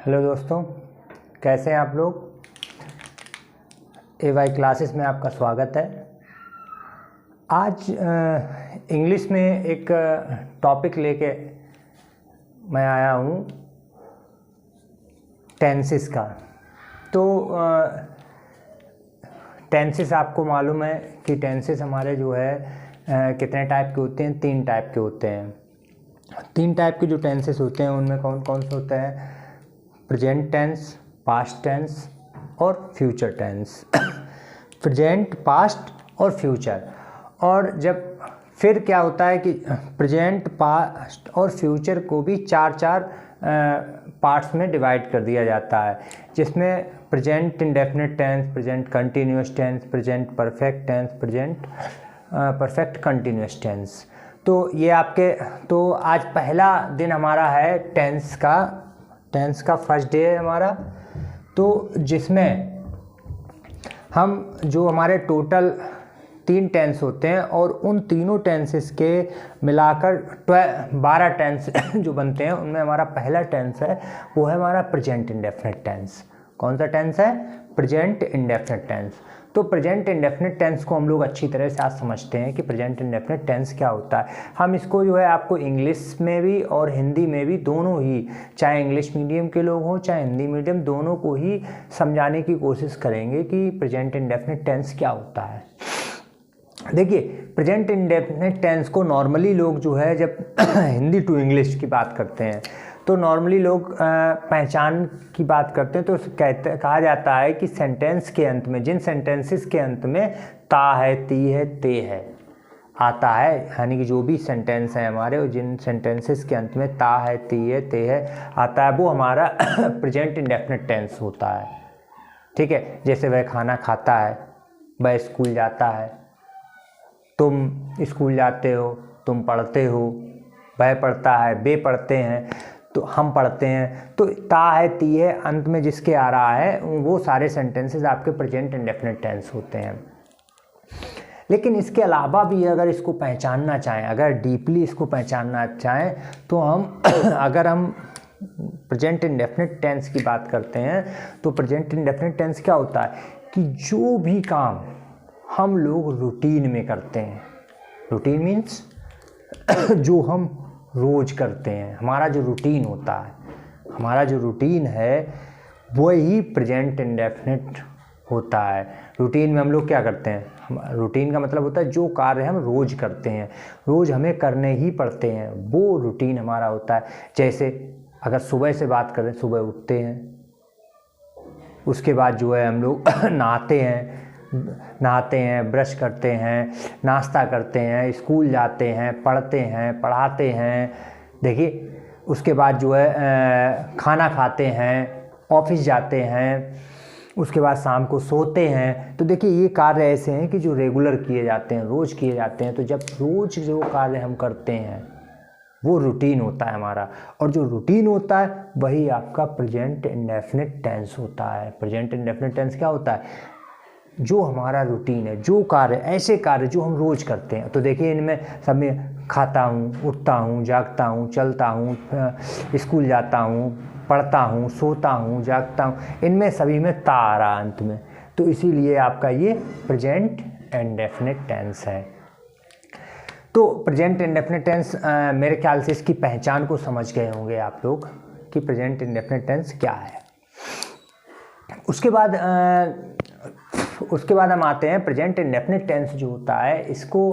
Hello दोस्तों, कैसे हैं आप लोग। AY क्लासेस में आपका स्वागत है। आज इंग्लिश में एक टॉपिक लेके मैं आया हूँ, टेंसेस का। तो टेंसेस आपको मालूम है कि टेंसेस हमारे जो है कितने टाइप के होते हैं। 3 टाइप के होते हैं। 3 टाइप के जो टेंसेस होते हैं उनमें कौन कौन से होते हैं? प्रेजेंट टेंस, पास्ट टेंस और फ्यूचर टेंस। प्रेजेंट, पास्ट और फ्यूचर। और जब फिर क्या होता है कि प्रेजेंट, पास्ट और फ्यूचर को भी 4 पार्ट्स में डिवाइड कर दिया जाता है, जिसमें present indefinite tense, present continuous tense, present perfect tense, present perfect continuous tense. तो ये आपके तो आज पहला दिन हमारा है टेंस का फर्स्ट डे है हमारा। तो जिसमें हम जो हमारे टोटल 3 टेंस होते हैं और उन तीनों टेंसेस के मिलाकर 12 टेंस जो बनते हैं, उनमें हमारा पहला टेंस है वो है हमारा प्रेजेंट इंडेफिनिट टेंस। कौन सा टेंस है? Present indefinite tense. तो प्रेजेंट इंडेफिनिट टेंस को हम लोग अच्छी तरह से आज समझते हैं कि प्रेजेंट इंडेफिनिट टेंस क्या होता है। हम इसको जो है आपको इंग्लिश में भी और हिंदी में भी, दोनों ही, चाहे इंग्लिश मीडियम के लोग हों चाहे हिंदी मीडियम, दोनों को ही समझाने की कोशिश करेंगे कि प्रेजेंट इंडेफिनिट टेंस क्या होता है। देखिए, प्रेजेंट इंडेफिनिट टेंस को नॉर्मली लोग जो है जब हिंदी टू इंग्लिश की बात करते हैं तो नॉर्मली लोग पहचान की बात करते हैं तो कहा जाता है कि सेंटेंस के अंत में, जिन सेंटेंसेस के अंत में ता है, ती है, ते है आता है, यानी कि जो भी सेंटेंस हैं हमारे, और जिन सेंटेंसेस के अंत में ता है, ती है, ते है आता है, वो हमारा प्रेजेंट इंडेफिनिट टेंस होता है। ठीक है, जैसे वह खाना खाता है, वह स्कूल जाता है, तुम स्कूल जाते हो, तुम पढ़ते हो, वह पढ़ता है, वे पढ़ते हैं, तो हम पढ़ते हैं। तो ता है, ती है अंत में जिसके आ रहा है वो सारे सेंटेंसेस आपके प्रेजेंट इंडेफिनिट टेंस होते हैं। लेकिन इसके अलावा भी अगर इसको पहचानना चाहें, अगर डीपली इसको पहचानना चाहें, तो हम अगर हम प्रेजेंट इंडेफिनिट टेंस की बात करते हैं तो प्रेजेंट इंडेफिनिट टेंस क्या होता है कि जो भी काम हम लोग रूटीन में करते हैं, रूटीन मीन्स जो हम रोज करते हैं, हमारा जो रूटीन होता है, हमारा जो रूटीन है वही प्रेजेंट इंडेफिनिट होता है। रूटीन में हम लोग क्या करते हैं? रूटीन का मतलब होता है जो कार्य हम रोज करते हैं, रोज हमें करने ही पड़ते हैं, वो रूटीन हमारा होता है। जैसे अगर सुबह से बात करें, सुबह उठते हैं, उसके बाद जो है हम लोग नहाते हैं, ब्रश करते हैं, नाश्ता करते हैं, स्कूल जाते हैं, पढ़ते हैं, पढ़ाते हैं। देखिए, उसके बाद जो है खाना खाते हैं, ऑफिस जाते हैं, उसके बाद शाम को सोते हैं। तो देखिए, ये कार्य ऐसे हैं कि जो रेगुलर किए जाते हैं, रोज़ किए जाते हैं। तो जब रोज़ जो कार्य हम करते हैं वो रूटीन होता है हमारा, और जो रूटीन होता है वही आपका प्रेजेंट इंडेफिनिट टेंस होता है। प्रेजेंट इंडेफिनिट टेंस क्या होता है? जो हमारा रूटीन है, जो कार्य, ऐसे कार्य जो हम रोज़ करते हैं। तो देखिए, इनमें सब में खाता हूँ, उठता हूँ, जागता हूँ, चलता हूँ, स्कूल जाता हूँ, पढ़ता हूँ, सोता हूँ, जागता हूँ, इनमें सभी में ता आ रहा अंत में। तो इसीलिए आपका ये प्रेजेंट इंडेफिनिट टेंस है। तो प्रेजेंट इंडेफिनिट टेंस मेरे ख्याल से इसकी पहचान को समझ गए होंगे आप लोग कि प्रेजेंट इंडेफिनिट टेंस क्या है। उसके बाद हम आते हैं प्रेजेंट इंडेफिनिट टेंस जो होता है, इसको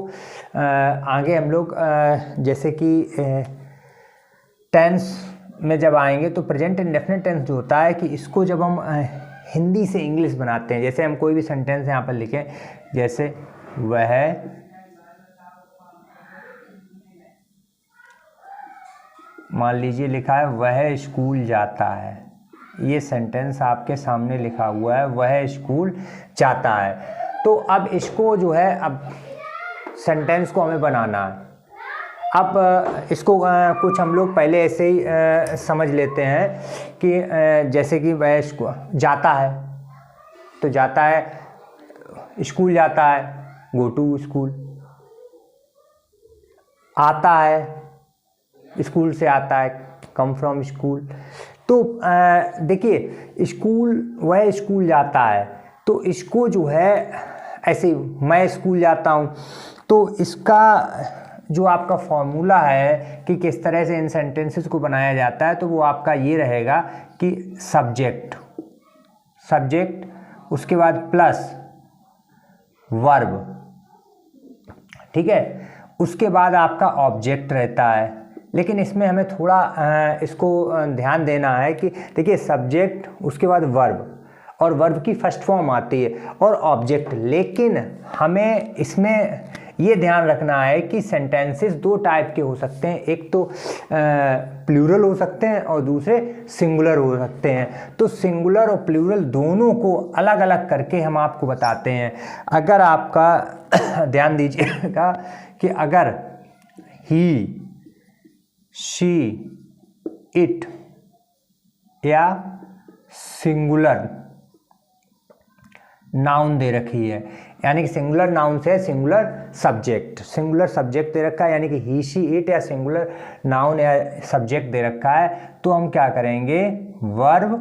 आगे हम लोग जैसे कि टेंस में जब आएंगे तो प्रेजेंट इंडेफिनिट टेंस जो होता है कि इसको जब हम हिंदी से इंग्लिश बनाते हैं, जैसे हम कोई भी सेंटेंस यहाँ पर लिखें, जैसे वह मान लीजिए लिखा है वह स्कूल जाता है, ये सेंटेंस आपके सामने लिखा हुआ है, वह स्कूल जाता है। तो अब इसको जो है, अब सेंटेंस को हमें बनाना है। अब इसको कुछ हम लोग पहले ऐसे ही समझ लेते हैं कि जैसे कि वह जाता है, तो जाता है, स्कूल जाता है, गो टू स्कूल। आता है, स्कूल से आता है, कम फ्रॉम स्कूल। तो देखिए स्कूल, वह स्कूल जाता है, तो इसको जो है ऐसे मैं स्कूल जाता हूँ, तो इसका जो आपका फॉर्मूला है कि किस तरह से इन सेंटेंसेस को बनाया जाता है, तो वो आपका ये रहेगा कि सब्जेक्ट, उसके बाद प्लस वर्ब, ठीक है, उसके बाद आपका ऑब्जेक्ट रहता है। लेकिन इसमें हमें थोड़ा इसको ध्यान देना है कि देखिए सब्जेक्ट, उसके बाद वर्ब, और वर्ब की फर्स्ट फॉर्म आती है और ऑब्जेक्ट। लेकिन हमें इसमें ये ध्यान रखना है कि सेंटेंसेस दो टाइप के हो सकते हैं, एक तो प्लूरल हो सकते हैं और दूसरे सिंगुलर हो सकते हैं। तो सिंगुलर और प्लूरल दोनों को अलग अलग करके हम आपको बताते हैं। अगर आपका ध्यान दीजिएगा कि अगर ही, शी, इट या सिंगुलर नाउन दे रखी है, यानी कि सिंगुलर नाउन से सिंगुलर सब्जेक्ट दे रखा है, यानी कि ही, शी, इट या सिंगुलर नाउन या सब्जेक्ट दे रखा है, तो हम क्या करेंगे, वर्ब,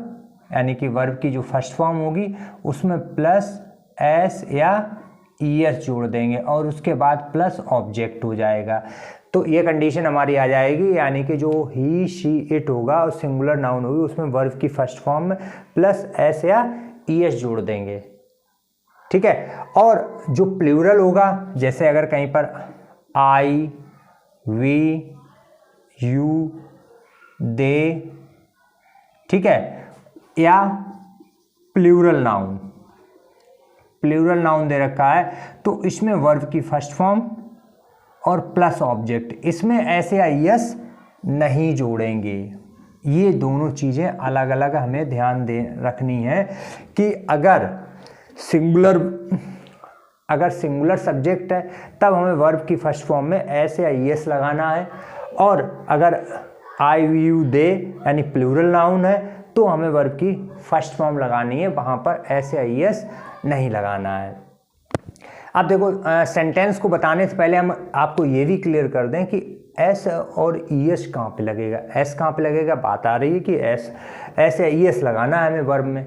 यानी कि वर्ब की जो फर्स्ट फॉर्म होगी उसमें प्लस एस या ईएस जोड़ देंगे और उसके बाद प्लस ऑब्जेक्ट हो जाएगा। तो ये कंडीशन हमारी आ जाएगी, यानी कि जो ही, शी, इट होगा और सिंगुलर नाउन होगी उसमें वर्ब की फर्स्ट फॉर्म में प्लस एस या ईएस जोड़ देंगे, ठीक है। और जो प्लूरल होगा, जैसे अगर कहीं पर आई, वी, यू, दे, ठीक है, या प्लूरल नाउन दे रखा है, तो इसमें वर्ब की फर्स्ट फॉर्म और प्लस ऑब्जेक्ट, इसमें ऐसे या यस नहीं जोड़ेंगे। ये दोनों चीज़ें अलग अलग हमें ध्यान रखनी है कि अगर सिंगुलर सब्जेक्ट है तब हमें वर्ब की फर्स्ट फॉर्म में एस या ईएस लगाना है, और अगर आई, यू, दे यानी प्लूरल नाउन है तो हमें वर्ब की फर्स्ट फॉर्म लगानी है, वहाँ पर एस या ईएस नहीं लगाना है। अब देखो सेंटेंस को बताने से पहले हम आपको ये भी क्लियर कर दें कि एस और ईएस कहाँ पे लगेगा, एस कहाँ पे लगेगा। बात आ रही है कि एस या ईएस लगाना है हमें वर्ब में,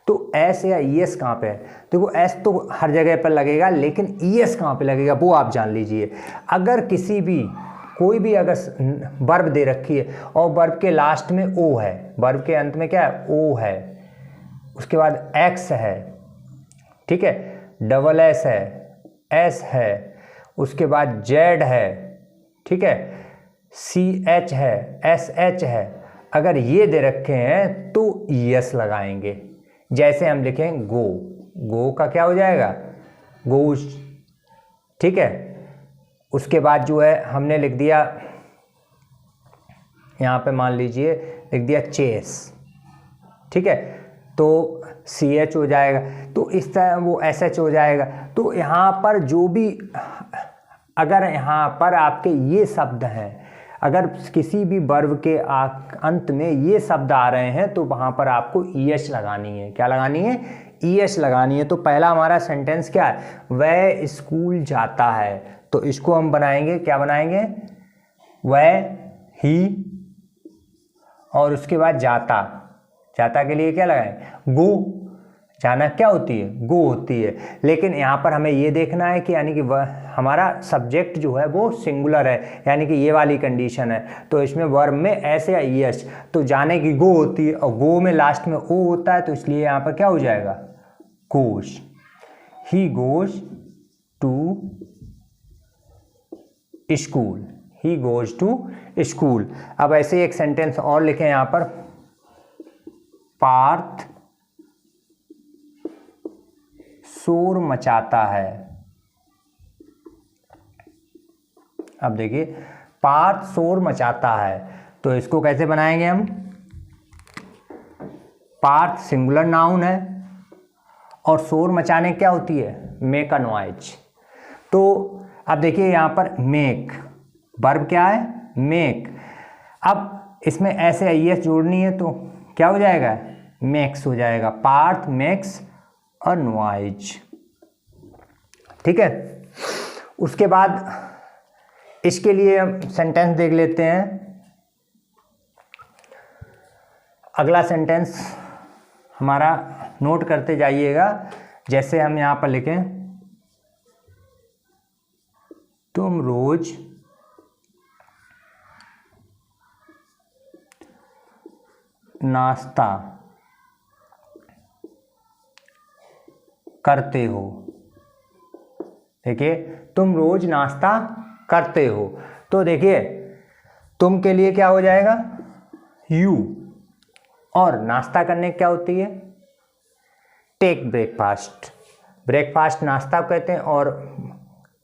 तो एस या ईएस कहाँ पे है। देखो एस तो हर जगह पर लगेगा, लेकिन ईएस कहाँ पे लगेगा वो आप जान लीजिए। अगर कोई भी अगर वर्ब दे रखी है और वर्ब के लास्ट में ओ है, वर्ब के अंत में क्या है, ओ है, उसके बाद एक्स है, ठीक है, डबल एस है, एस है, उसके बाद जेड है, ठीक है, सी एच है, एस एच है, अगर ये दे रखे हैं तो यस लगाएंगे। जैसे हम लिखें गो का क्या हो जाएगा, गोश, ठीक है। उसके बाद जो है हमने लिख दिया, यहाँ पे मान लीजिए लिख दिया चेस, ठीक है, तो सी एच हो जाएगा, तो इस तरह वो एस एच हो जाएगा। तो यहाँ पर जो भी, अगर यहाँ पर आपके ये शब्द हैं, अगर किसी भी वर्ब के अंत में ये शब्द आ रहे हैं तो वहाँ पर आपको ईएस लगानी है। क्या लगानी है, ईएस लगानी है। तो पहला हमारा सेंटेंस क्या है, वह स्कूल जाता है, तो इसको हम बनाएंगे, क्या बनाएंगे, वह, ही, और उसके बाद जाता के लिए क्या लगाएं, गो। जाना क्या होती है, गो होती है। लेकिन यहाँ पर हमें ये देखना है कि यानी कि वह हमारा सब्जेक्ट जो है वो सिंगुलर है, यानी कि ये वाली कंडीशन है। तो इसमें वर्ब में एस या ईएस, तो जाने की गो होती है और गो में लास्ट में ओ होता है, तो इसलिए यहाँ पर क्या हो जाएगा, goes. He goes to school, he goes to school. अब ऐसे एक सेंटेंस और लिखें यहाँ पर, पार्थ शोर मचाता है। अब देखिए पार्थ शोर मचाता है, तो इसको कैसे बनाएंगे हम, पार्थ सिंगुलर नाउन है और शोर मचाने क्या होती है, मेक अ नॉइज। तो अब देखिए यहाँ पर मेक, वर्ब क्या है, मेक। अब इसमें ऐसे आईएस जोड़नी है तो क्या हो जाएगा, मेक्स हो जाएगा, पार्थ मेक्स अ नॉइज, ठीक है। उसके बाद इसके लिए हम सेंटेंस देख लेते हैं। अगला सेंटेंस हमारा नोट करते जाइएगा। जैसे हम यहाँ पर लिखें, तुम रोज नाश्ता करते हो। देखिए, तुम रोज नाश्ता करते हो, तो देखिए तुम के लिए क्या हो जाएगा, यू, और नाश्ता करने क्या होती है, टेक ब्रेकफास्ट। ब्रेकफास्ट नाश्ता कहते हैं और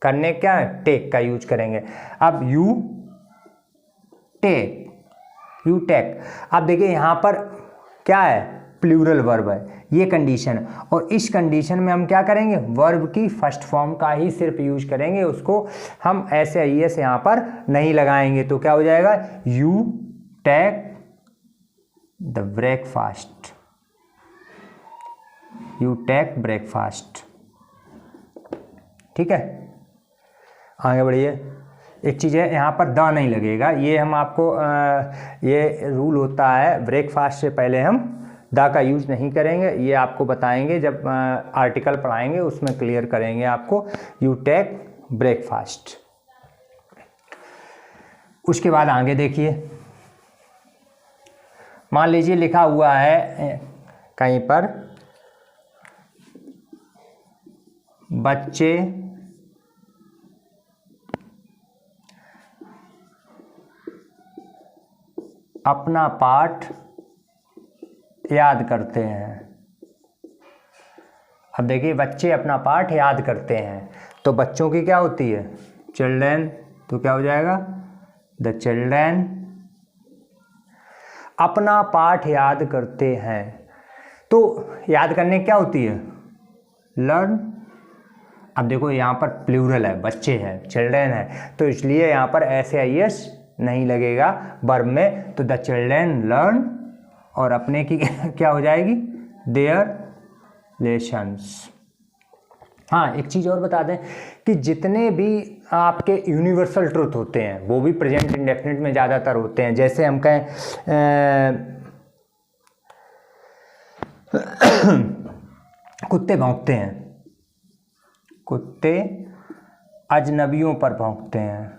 करने क्या है, टेक का यूज करेंगे। अब यू टेक, यू टेक। अब देखिए यहाँ पर क्या है, प्लूरल वर्ब है, ये कंडीशन है, और इस कंडीशन में हम क्या करेंगे, वर्ब की फर्स्ट फॉर्म का ही सिर्फ यूज करेंगे, उसको हम ऐसे एस यहाँ पर नहीं लगाएंगे। तो क्या हो जाएगा, you take the breakfast, you take breakfast. ठीक है, आगे बढ़िए। एक चीज़ है, यहाँ पर द नहीं लगेगा, ये हम आपको ये रूल होता है, ब्रेकफास्ट से पहले हम द का यूज नहीं करेंगे, ये आपको बताएंगे जब आर्टिकल पढ़ाएंगे, उसमें क्लियर करेंगे आपको। You take breakfast. उसके बाद आगे देखिए, मान लीजिए लिखा हुआ है कहीं पर, बच्चे अपना पाठ याद करते हैं। अब देखिए, बच्चे अपना पाठ याद करते हैं, तो बच्चों की क्या होती है, चिल्ड्रेन, तो क्या हो जाएगा, द चिल्ड्रेन अपना पाठ याद करते हैं। तो याद करने क्या होती है, लर्न। अब देखो यहाँ पर प्लूरल है, बच्चे हैं, चिल्ड्रेन है, तो इसलिए यहाँ पर ऐसे आईएस नहीं लगेगा वर्ब में, तो द चिल्ड्रेन लर्न, और अपने की क्या हो जाएगी, देयर लेसन्स। हाँ, एक चीज़ और बता दें कि जितने भी आपके यूनिवर्सल ट्रुथ होते हैं वो भी प्रेजेंट इंडेफिनिट में ज़्यादातर होते हैं। जैसे हम कहें कुत्ते भौंकते हैं, कुत्ते अजनबियों पर भौंकते हैं।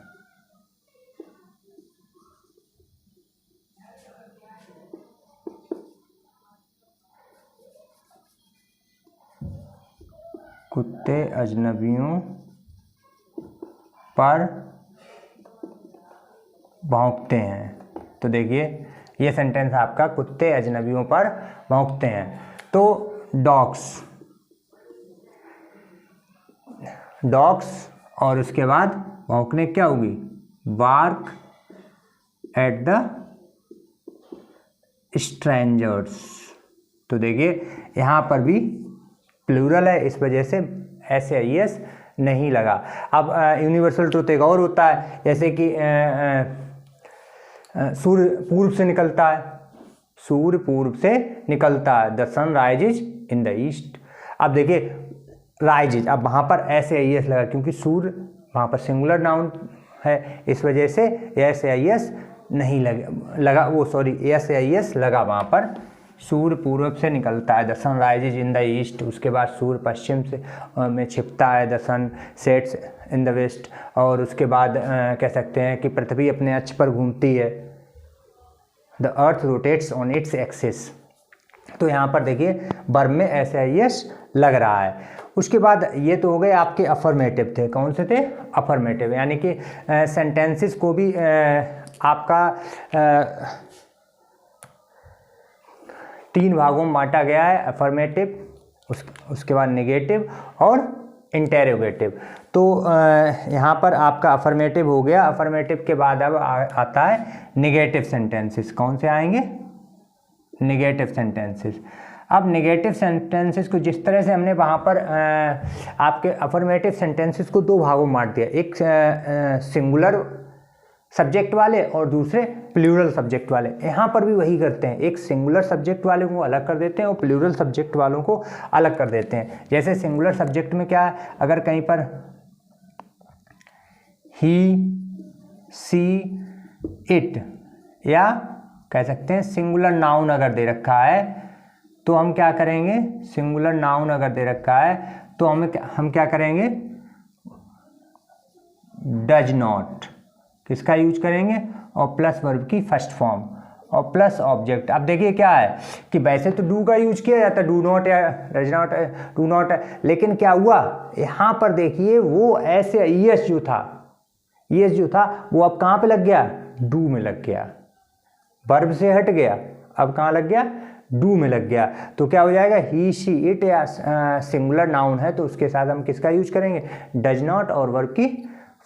कुत्ते अजनबियों पर भौंकते हैं। तो देखिए, ये सेंटेंस आपका कुत्ते अजनबियों पर भौंकते हैं। तो डॉग्स, डॉग्स, और उसके बाद भौंकने क्या होगी, बार्क एट द स्ट्रेंजर्स। तो देखिए यहाँ पर भी प्लूरल है, इस वजह से ऐसे आईएस नहीं लगा। अब यूनिवर्सल ट्रुथ एक और होता है, जैसे कि सूर्य पूर्व से निकलता है, सूर्य पूर्व से निकलता है, the sun rises in the east. अब देखिए राइजेज, अब वहाँ पर ऐसे आईएस लगा क्योंकि सूर्य वहाँ पर सिंगुलर नाउन है, इस वजह से ऐसे आईएस नहीं लगा वो सॉरी ऐसे आईएस लगा वहाँ पर। सूर्य पूर्व से निकलता है, the sun rises in the east. उसके बाद सूर्य पश्चिम से में छिपता है, the sun sets in the west. और उसके बाद कह सकते हैं कि पृथ्वी अपने अक्ष पर घूमती है, the earth rotates on its axis. तो यहाँ पर देखिए वर्ब में ऐसे आईएस लग रहा है। उसके बाद ये तो हो गए आपके अफर्मेटिव थे, कौन से थे, अफर्मेटिव, यानी कि सेंटेंसेस को भी आपका 3 भागों में बांटा गया है, अफर्मेटिव, उसके बाद नेगेटिव और इंटेरोगेटिव। तो यहाँ पर आपका अफर्मेटिव हो गया। अफर्मेटिव के बाद अब आता है नेगेटिव सेंटेंसेस। कौन से आएंगे, नेगेटिव सेंटेंसेस। अब नेगेटिव सेंटेंसेस को जिस तरह से हमने वहाँ पर आपके अफर्मेटिव सेंटेंसेस को 2 भागों में बांट दिया, एक सिंगुलर सब्जेक्ट वाले और दूसरे प्लूरल सब्जेक्ट वाले। यहाँ पर भी वही करते हैं, एक सिंगुलर सब्जेक्ट वाले को अलग कर देते हैं और प्लूरल सब्जेक्ट वालों को अलग कर देते हैं। जैसे सिंगुलर सब्जेक्ट में क्या है, अगर कहीं पर ही, सी, इट या कह सकते हैं सिंगुलर नाउन अगर दे रखा है तो हम क्या करेंगे, सिंगुलर नाउन अगर दे रखा है तो हम क्या करेंगे, डज नॉट किसका यूज करेंगे, और प्लस वर्ब की फर्स्ट फॉर्म और प्लस ऑब्जेक्ट। अब देखिए क्या है कि वैसे तो डू का यूज किया जाता है, डू नॉट या डज नॉट, डू नॉट है, लेकिन क्या हुआ यहाँ पर देखिए वो ऐसे ईएस जो था वो अब कहाँ पे लग गया, डू में लग गया, वर्ब से हट गया, अब कहाँ लग गया, डू में लग गया। तो क्या हो जाएगा, ही शी इट या सिंगुलर नाउन है तो उसके साथ हम किसका यूज करेंगे, डज नॉट और वर्ब की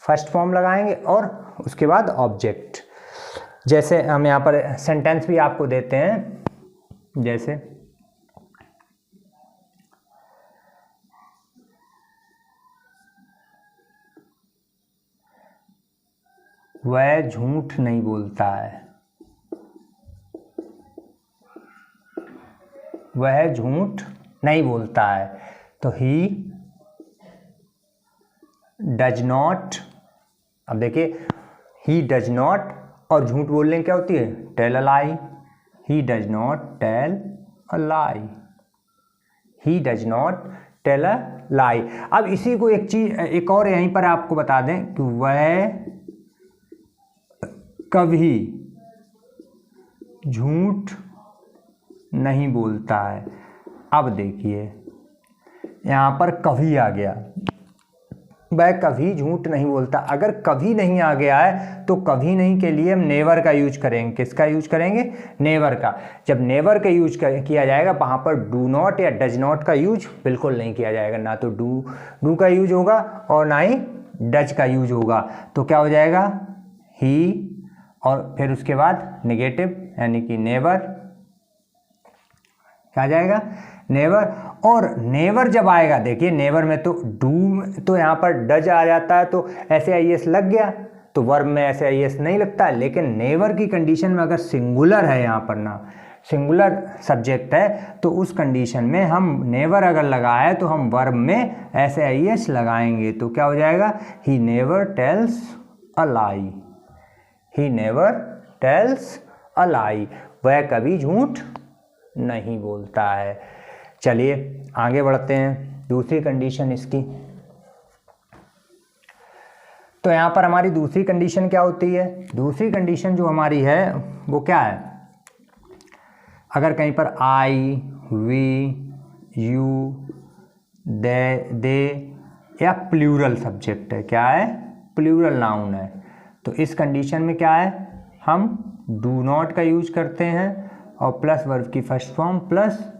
फर्स्ट फॉर्म लगाएंगे और उसके बाद ऑब्जेक्ट। जैसे हम यहाँ पर सेंटेंस भी आपको देते हैं, जैसे वह झूठ नहीं बोलता है, वह झूठ नहीं बोलता है, तो ही डज नॉट। अब देखिए ही डज नॉट और झूठ बोलने क्या होती है, tell a lie, he does not tell a lie, he does not tell a lie. अब इसी को एक और यहीं पर आपको बता दें कि वह कभी झूठ नहीं बोलता है। अब देखिए यहाँ पर कभी आ गया, वह कभी झूठ नहीं बोलता। अगर कभी नहीं आ गया है तो कभी नहीं के लिए हम नेवर का यूज करेंगे। किसका यूज करेंगे, नेवर का। जब नेवर का यूज किया जाएगा वहाँ पर डू नॉट या डज नॉट का यूज बिल्कुल नहीं किया जाएगा, ना तो डू का यूज होगा और ना ही डज का यूज होगा। तो क्या हो जाएगा, ही और फिर उसके बाद नेगेटिव यानी कि नेवर, क्या जाएगा, नेवर। और नेवर जब आएगा देखिए नेवर में तो डू तो यहाँ पर डज आ जाता है तो ऐसे आईएस लग गया, तो वर्ब में ऐसे आईएस नहीं लगता है। लेकिन नेवर की कंडीशन में अगर सिंगुलर है, यहाँ पर ना सिंगुलर सब्जेक्ट है, तो उस कंडीशन में हम नेवर अगर लगाए तो हम वर्ब में ऐसे आईएस लगाएंगे। तो क्या हो जाएगा, he never tells a lie, he never tells a lie, वह कभी झूठ नहीं बोलता है। चलिए आगे बढ़ते हैं, दूसरी कंडीशन इसकी। तो यहाँ पर हमारी दूसरी कंडीशन क्या होती है, दूसरी कंडीशन जो हमारी है वो क्या है, अगर कहीं पर आई, वी, यू, दे या प्लूरल सब्जेक्ट है, क्या है, प्लूरल नाउन है, तो इस कंडीशन में क्या है, हम डू नॉट का यूज करते हैं और प्लस वर्ब की फर्स्ट फॉर्म प्लस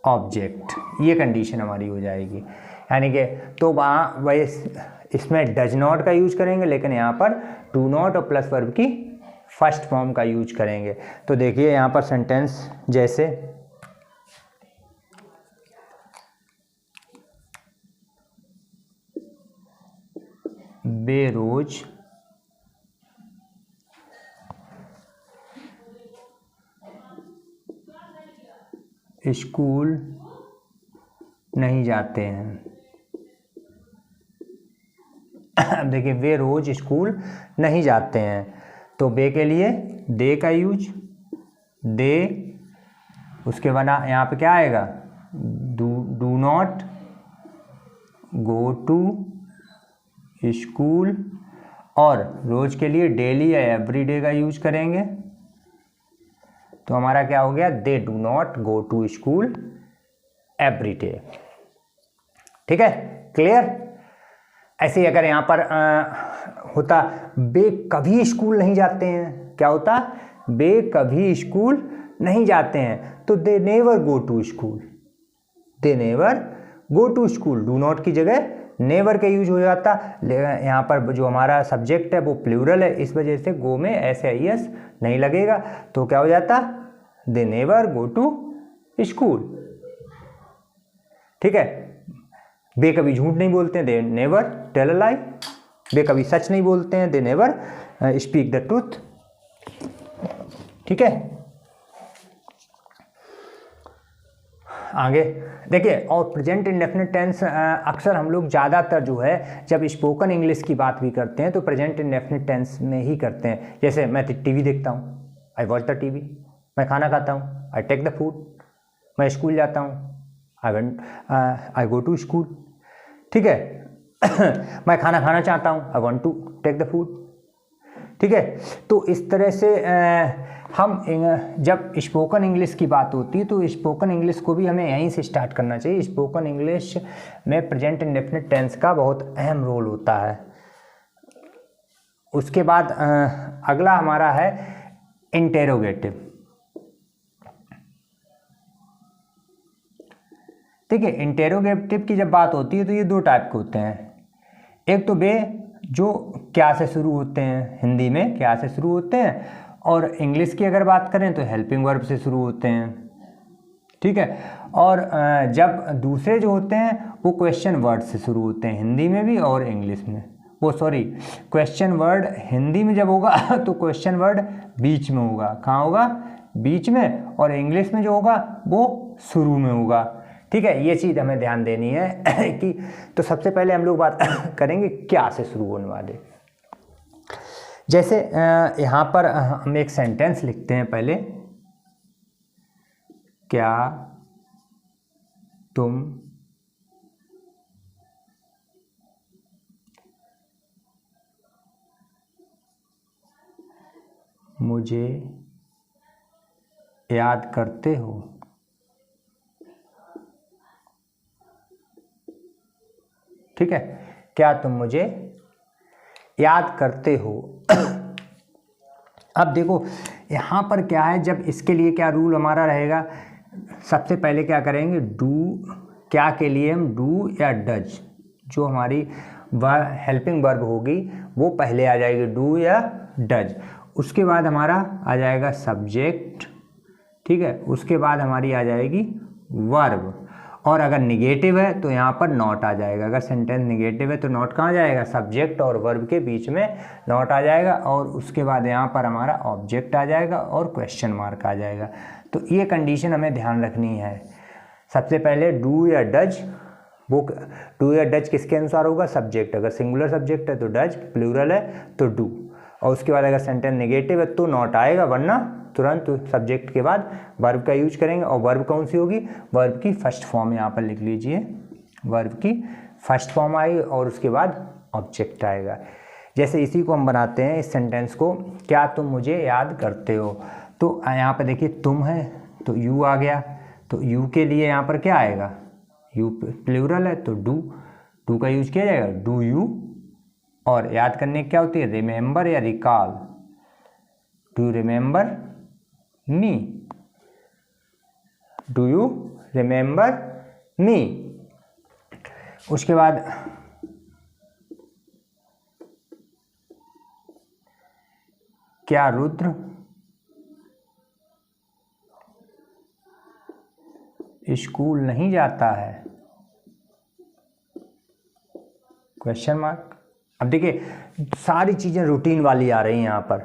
ऑब्जेक्ट, ये कंडीशन हमारी हो जाएगी। यानी कि तो वहाँ वही इसमें डज नॉट का यूज करेंगे, लेकिन यहाँ पर डू नॉट और प्लस वर्ब की फर्स्ट फॉर्म का यूज करेंगे। तो देखिए यहाँ पर सेंटेंस जैसे वे रोज स्कूल नहीं जाते हैं। अब देखिए वे रोज स्कूल नहीं जाते हैं, तो वे के लिए दे का यूज, दे, उसके बाद यहाँ पे क्या आएगा, do not go to school, और रोज के लिए डेली या एवरीडे का यूज करेंगे। तो हमारा क्या हो गया, they do not go to school every day. ठीक है, क्लियर। ऐसे ही अगर यहाँ पर होता वे कभी स्कूल नहीं जाते हैं, क्या होता, वे कभी स्कूल नहीं जाते हैं, तो they never go to school, they never go to school, do not की जगह नेवर का यूज हो जाता। यहाँ पर जो हमारा सब्जेक्ट है वो प्लूरल है, इस वजह से गो में ऐसे आईएस नहीं लगेगा, तो क्या हो जाता, they never go to school. ठीक है, वे कभी झूठ नहीं बोलते हैं, दे नेवर टेल अ लाई, वे कभी सच नहीं बोलते हैं, they never speak the truth. ठीक है, आगे देखिए। और प्रेजेंट इंडेफिनिट टेंस अक्सर हम लोग ज़्यादातर जो है जब स्पोकन इंग्लिश की बात भी करते हैं तो प्रेजेंट इंडेफिनिट टेंस में ही करते हैं। जैसे मैं टीवी देखता हूँ, आई वॉच द टीवी। मैं खाना खाता हूँ, आई टेक द फूड। मैं स्कूल जाता हूँ, आई गो टू स्कूल। ठीक है। मैं खाना खाना चाहता हूँ, I want to take the food. ठीक है। तो इस तरह से हम जब स्पोकन इंग्लिश की बात होती है तो स्पोकन इंग्लिश को भी हमें यहीं से स्टार्ट करना चाहिए। स्पोकन इंग्लिश में प्रेजेंट इंडेफिनिट टेंस का बहुत अहम रोल होता है। उसके बाद अगला हमारा है इंटेरोगेटिव। ठीक है। इंटेरोगेटिव की जब बात होती है तो ये दो टाइप के होते हैं। एक तो वे जो क्या से शुरू होते हैं, हिंदी में क्या से शुरू होते हैं, और इंग्लिश की अगर बात करें तो हेल्पिंग वर्ब से शुरू होते हैं। ठीक है। और जब दूसरे जो होते हैं वो क्वेश्चन वर्ड से शुरू होते हैं, हिंदी में भी और इंग्लिश में। वो सॉरी, क्वेश्चन वर्ड हिंदी में जब होगा तो क्वेश्चन वर्ड बीच में होगा। कहाँ होगा? बीच में। और इंग्लिश में जो होगा वो शुरू में होगा। ठीक है। ये चीज़ हमें ध्यान देनी है कि तो सबसे पहले हम लोग बात करेंगे क्या से शुरू होने वाले। जैसे यहाँ पर हम एक सेंटेंस लिखते हैं पहले, क्या तुम मुझे याद करते हो? ठीक है। क्या तुम मुझे याद करते हो? अब देखो यहाँ पर क्या है, जब इसके लिए क्या रूल हमारा रहेगा, सबसे पहले क्या करेंगे, डू, क्या के लिए हम डू या डज, जो हमारी हेल्पिंग वर्ब होगी वो पहले आ जाएगी, डू या डज। उसके बाद हमारा आ जाएगा सब्जेक्ट। ठीक है। उसके बाद हमारी आ जाएगी वर्ब। और अगर निगेटिव है तो यहाँ पर नॉट आ जाएगा। अगर सेंटेंस निगेटिव है तो नॉट कहाँ जाएगा? सब्जेक्ट और वर्ब के बीच में नॉट आ जाएगा। और उसके बाद यहाँ पर हमारा ऑब्जेक्ट आ जाएगा और क्वेश्चन मार्क आ जाएगा। तो ये कंडीशन हमें ध्यान रखनी है। सबसे पहले डू या डज, वो डू या डज किसके अनुसार होगा? सब्जेक्ट। अगर सिंगुलर सब्जेक्ट है तो डज, प्लूरल है तो डू। और उसके बाद अगर सेंटेंस नेगेटिव है तो नॉट आएगा, वरना तुरंत सब्जेक्ट के बाद वर्ब का यूज करेंगे। और वर्ब कौन सी होगी? वर्ब की फर्स्ट फॉर्म यहाँ पर लिख लीजिए, वर्ब की फर्स्ट फॉर्म आएगी और उसके बाद ऑब्जेक्ट आएगा। जैसे इसी को हम बनाते हैं इस सेंटेंस को, क्या तुम मुझे याद करते हो? तो यहाँ पर देखिए तुम है तो यू आ गया, तो यू के लिए यहाँ पर क्या आएगा? यू प्लूरल है तो डू, डू का यूज किया जाएगा, डू यू। और याद करने की क्या होती है? रिमेंबर या recall. Do remember me, do you remember मी। उसके बाद क्या रुद्र स्कूल नहीं जाता है? Question mark. अब देखिए सारी चीज़ें रूटीन वाली आ रही हैं यहाँ पर।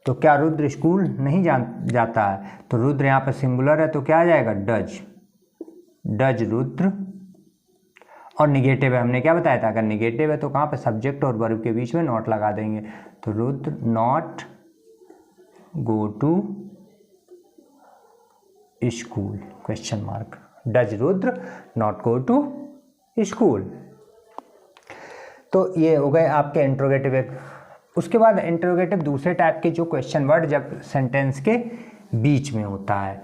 तो क्या रुद्र स्कूल नहीं जाता है? तो रुद्र यहाँ पर सिंगुलर है तो क्या आ जाएगा? Does, does Rudra. और निगेटिव है, हमने क्या बताया था? अगर निगेटिव है तो कहाँ पर? सब्जेक्ट और वर्ब के बीच में नॉट लगा देंगे। तो Rudra not go to school, question mark. Does Rudra not go to school. तो ये हो गए आपके इंट्रोगेटिव। उसके बाद इंट्रोगेटिव दूसरे टाइप के, जो क्वेश्चन वर्ड जब सेंटेंस के बीच में होता है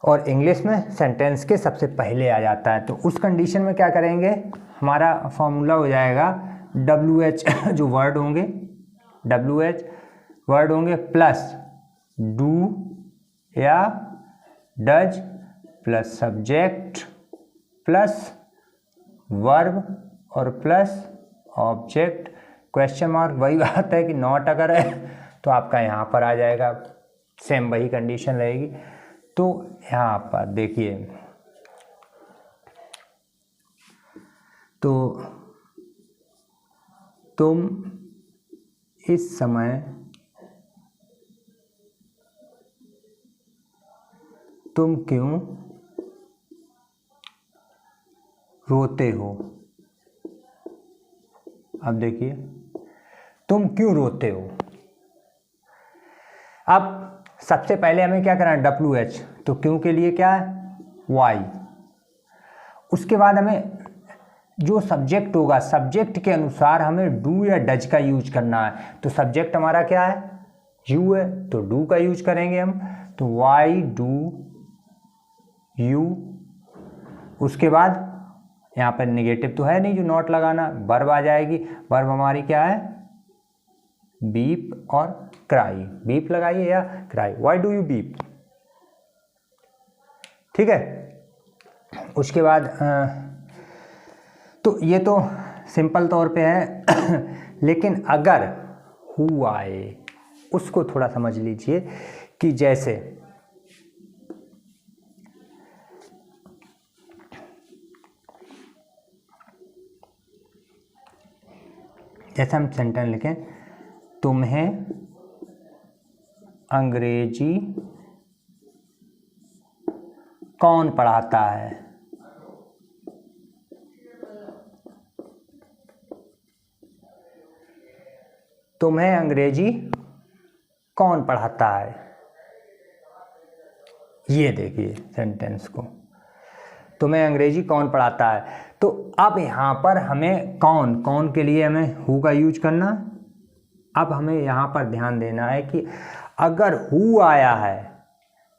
और इंग्लिश में सेंटेंस के सबसे पहले आ जाता है। तो उस कंडीशन में क्या करेंगे, हमारा फॉर्मूला हो जाएगा WH जो वर्ड होंगे, WH वर्ड होंगे प्लस डू या does plus subject plus verb और प्लस ऑब्जेक्ट क्वेश्चन मार्क। वही बात है कि नॉट अगर है तो आपका यहाँ पर आ जाएगा, सेम वही कंडीशन रहेगी। तो यहाँ पर देखिए, तो तुम इस समय तुम क्यों रोते हो? अब देखिए तुम क्यों रोते हो। अब सबसे पहले हमें क्या करना है, WH, तो क्यों के लिए क्या है, Y। उसके बाद हमें जो सब्जेक्ट होगा, सब्जेक्ट के अनुसार हमें डू या डज का यूज करना है। तो सब्जेक्ट हमारा क्या है, यू है, तो डू का यूज करेंगे हम, तो वाई डू यू। उसके बाद यहाँ पर नेगेटिव तो है नहीं जो नॉट लगाना, वर्ब आ जाएगी। वर्ब हमारी क्या है, बीप और क्राई। बीप लगाइए या cry, why do you beep, ठीक है। उसके बाद तो ये तो सिंपल तौर पे है लेकिन अगर हु आए उसको थोड़ा समझ लीजिए कि जैसे हम सेंटेंस लिखें, तुम्हें अंग्रेजी कौन पढ़ाता है, तुम्हें अंग्रेजी कौन पढ़ाता है। ये देखिए सेंटेंस को, तुम्हें अंग्रेजी कौन पढ़ाता है। तो अब यहाँ पर हमें कौन के लिए हमें हु का यूज करना। अब हमें यहाँ पर ध्यान देना है कि अगर हु आया है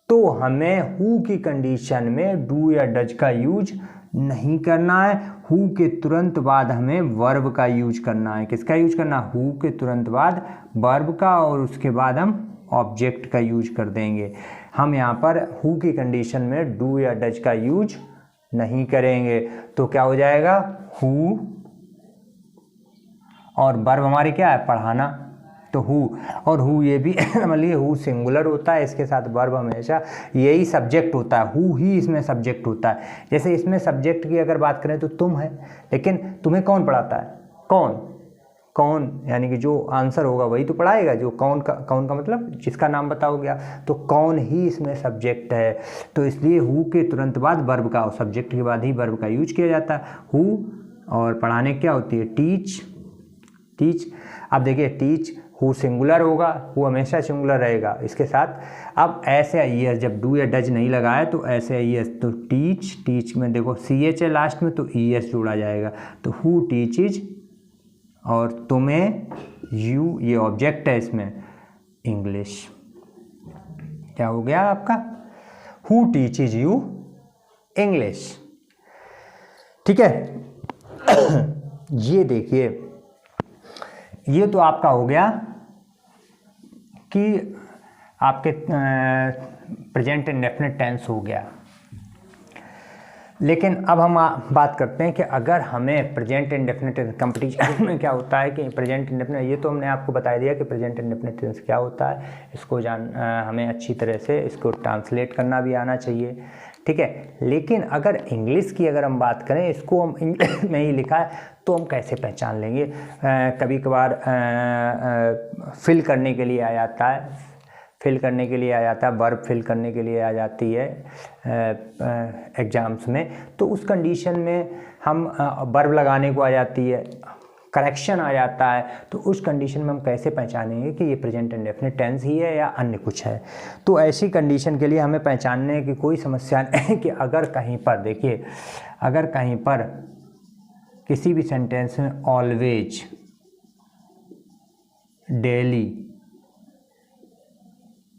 तो हमें हु की कंडीशन में डू या डज का यूज नहीं करना है। हु के तुरंत बाद हमें वर्ब का यूज करना है। किसका यूज करना, हु के तुरंत बाद वर्ब का, और उसके बाद हम ऑब्जेक्ट का यूज कर देंगे। हम यहाँ पर हु की कंडीशन में डू या डज का यूज नहीं करेंगे। तो क्या हो जाएगा, हु और वर्ब हमारी क्या है, पढ़ाना, तो हु। और हु ये भी समझ लीजिए, हु सिंगुलर होता है, इसके साथ वर्ब हमेशा यही सब्जेक्ट होता है, हु ही इसमें सब्जेक्ट होता है। जैसे इसमें सब्जेक्ट की अगर बात करें तो तुम है, लेकिन तुम्हें कौन पढ़ाता है, कौन यानी कि जो आंसर होगा वही तो पढ़ाएगा। जो कौन का मतलब जिसका नाम बताओगे आप, तो कौन ही इसमें सब्जेक्ट है। तो इसलिए हु के तुरंत बाद वर्ब का, और सब्जेक्ट के बाद ही वर्ब का यूज किया जाता है। हु और पढ़ाने क्या होती है, टीच। अब देखिए टीच, हु सिंगुलर होगा, हु हमेशा सिंगुलर रहेगा इसके साथ। अब ऐसे आई एस, जब डू या डज नहीं लगाए तो ऐसे आई एस, तो टीच में देखो CH है लास्ट में, तो ES जोड़ा जाएगा। तो हु टीचेज, और तुम्हें यू, ये ऑब्जेक्ट है इसमें, इंग्लिश। क्या हो गया आपका, हु टीचेज यू इंग्लिश, ठीक है। ये देखिए, ये तो आपका हो गया कि आपके प्रेजेंट इंडेफिनिट टेंस हो गया। लेकिन अब हम बात करते हैं कि अगर हमें प्रेजेंट इंडेफिनिट कंपटीशन में क्या होता है कि प्रेजेंट इंडेफिनिट, ये तो हमने आपको बता दिया कि प्रेजेंट इंडेफिनिट टेंस क्या होता है। इसको हमें अच्छी तरह से इसको ट्रांसलेट करना भी आना चाहिए, ठीक है। लेकिन अगर इंग्लिश की अगर हम बात करें, इसको हम इंग्लिश में ही लिखा है तो हम कैसे पहचान लेंगे। कभी कभार फिल करने के लिए आ जाता है, वर्ब फिल करने के लिए आ जाती है एग्ज़ाम्स में, तो उस कंडीशन में हम वर्ब लगाने को आ जाती है, करेक्शन आ जाता है। तो उस कंडीशन में हम कैसे पहचानेंगे कि ये प्रेजेंट इंडेफिनिट टेंस ही है या अन्य कुछ है। तो ऐसी कंडीशन के लिए हमें पहचानने की कोई समस्या नहीं कि अगर कहीं पर देखिए, अगर कहीं पर किसी भी सेंटेंस में always, daily,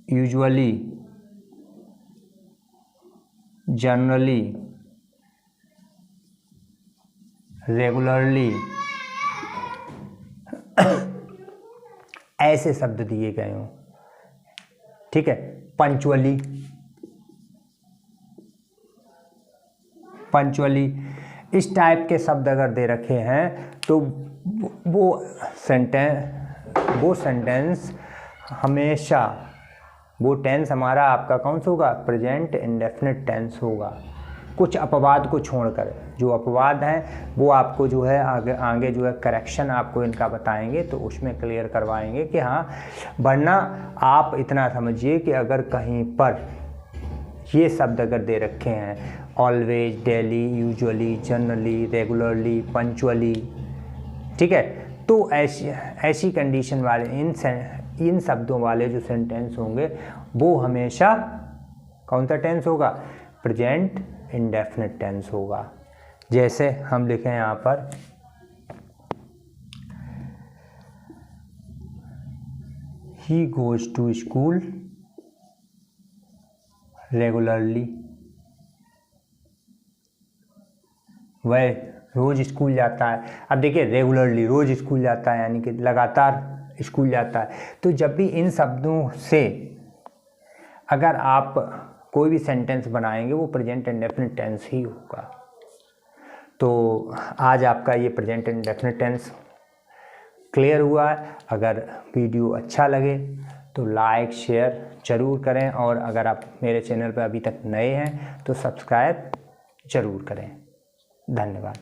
usually, generally, regularly ऐसे शब्द दिए गए हों, ठीक है, पंचुअली, इस टाइप के शब्द अगर दे रखे हैं तो वो सेंटेंस हमेशा, वो टेंस हमारा आपका कौन सा होगा, प्रेजेंट इंडेफिनिट टेंस होगा। कुछ अपवाद को छोड़कर, जो अपवाद हैं वो आपको जो है आगे जो है करेक्शन आपको इनका बताएंगे, तो उसमें क्लियर करवाएंगे कि हाँ। वरना आप इतना समझिए कि अगर कहीं पर ये शब्द अगर दे रखे हैं, always, daily, usually, generally, regularly, punctually, ठीक है, तो ऐसी कंडीशन वाले इन शब्दों वाले जो सेंटेंस होंगे वो हमेशा कौन सा टेंस होगा, प्रेजेंट इंडेफिनिट टेंस होगा। जैसे हम लिखें यहाँ पर ही गोज टू स्कूल रेगुलरली, वह रोज स्कूल जाता है। अब देखिए रेगुलरली, रोज स्कूल जाता है यानी कि लगातार स्कूल जाता है। तो जब भी इन शब्दों से अगर आप कोई भी सेंटेंस बनाएंगे वो प्रेजेंट इंडेफिनिट टेंस ही होगा। तो आज आपका ये प्रेजेंट इंडेफिनिट टेंस क्लियर हुआ है। अगर वीडियो अच्छा लगे तो लाइक शेयर ज़रूर करें, और अगर आप मेरे चैनल पर अभी तक नए हैं तो सब्सक्राइब ज़रूर करें। धन्यवाद।